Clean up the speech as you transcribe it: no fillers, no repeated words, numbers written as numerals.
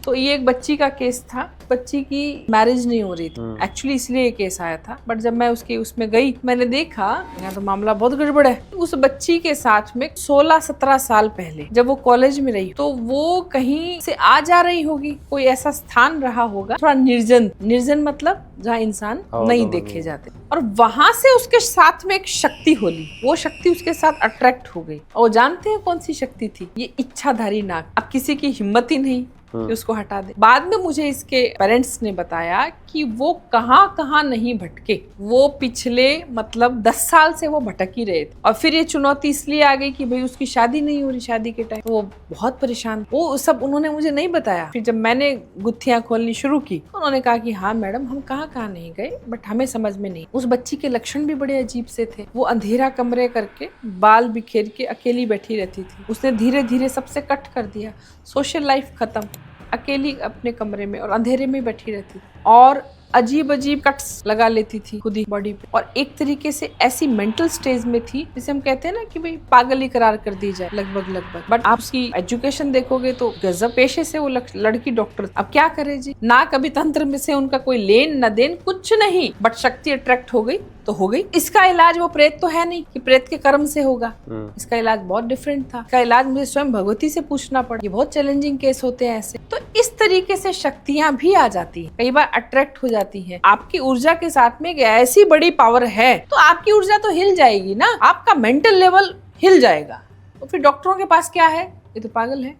तो ये एक बच्ची का केस था। बच्ची की मैरिज नहीं हो रही थी एक्चुअली, इसलिए ये केस आया था। बट जब मैं उसमें गई, मैंने देखा यहाँ तो मामला बहुत गड़बड़ है। उस बच्ची के साथ में 16-17 साल पहले जब वो कॉलेज में रही, तो वो कहीं से आ जा रही होगी, कोई ऐसा स्थान रहा होगा थोड़ा निर्जन मतलब जहाँ इंसान नहीं देखे जाते, और वहां से उसके साथ में एक शक्ति होली। वो शक्ति उसके साथ अट्रैक्ट हो गई। और जानते हैं कौन सी शक्ति थी? ये इच्छाधारी नाग। अब किसी की हिम्मत ही नहीं कि उसको हटा दे। बाद में मुझे इसके पेरेंट्स ने बताया कि वो कहाँ नहीं भटके। वो पिछले मतलब 10 साल से वो भटक ही रहे थे। और फिर ये चुनौती इसलिए आ गई कि भाई उसकी शादी नहीं हो रही। शादी के टाइम वो बहुत परेशान। वो सब उन्होंने मुझे नहीं बताया। फिर जब मैंने गुत्थियां खोलनी शुरू की, उन्होंने कहा कि हाँ मैडम, हम कहाँ नहीं गए, बट हमें समझ में नहीं। उस बच्ची के लक्षण भी बड़े अजीब से थे। वो अंधेरा कमरे करके बाल बिखेर के अकेली बैठी रहती थी। उसने धीरे धीरे सबसे कट कर दिया। सोशल लाइफ खत्म, अकेली अपने कमरे में और अंधेरे में बैठी रहती और अजीब कट्स लगा लेती थी खुद ही बॉडी पे। और एक तरीके से ऐसी मेंटल स्टेज में थी जिसे हम कहते हैं ना कि भाई पागल ही करार कर दी जाए लगभग। बट आप उसकी एजुकेशन देखोगे तो गजब। पेशे से वो लड़की डॉक्टर। अब क्या करे जी, ना कभी तंत्र में से उनका कोई लेन न देन, कुछ नहीं, बट शक्ति अट्रैक्ट हो गई तो हो गई। इसका इलाज वो प्रेत तो है नहीं कि प्रेत के कर्म से होगा। इसका इलाज बहुत डिफरेंट था। इसका इलाज मुझे स्वयं भगवती से पूछना पड़ा। ये बहुत चैलेंजिंग केस होते हैं ऐसे। तो इस तरीके से शक्तियां भी आ जाती है, कई बार अट्रैक्ट हो जाती है। आपकी ऊर्जा के साथ में एक ऐसी बड़ी पावर है तो आपकी ऊर्जा तो हिल जाएगी ना, आपका मेंटल लेवल हिल जाएगा। तो फिर डॉक्टरों के पास क्या है? ये तो पागल है।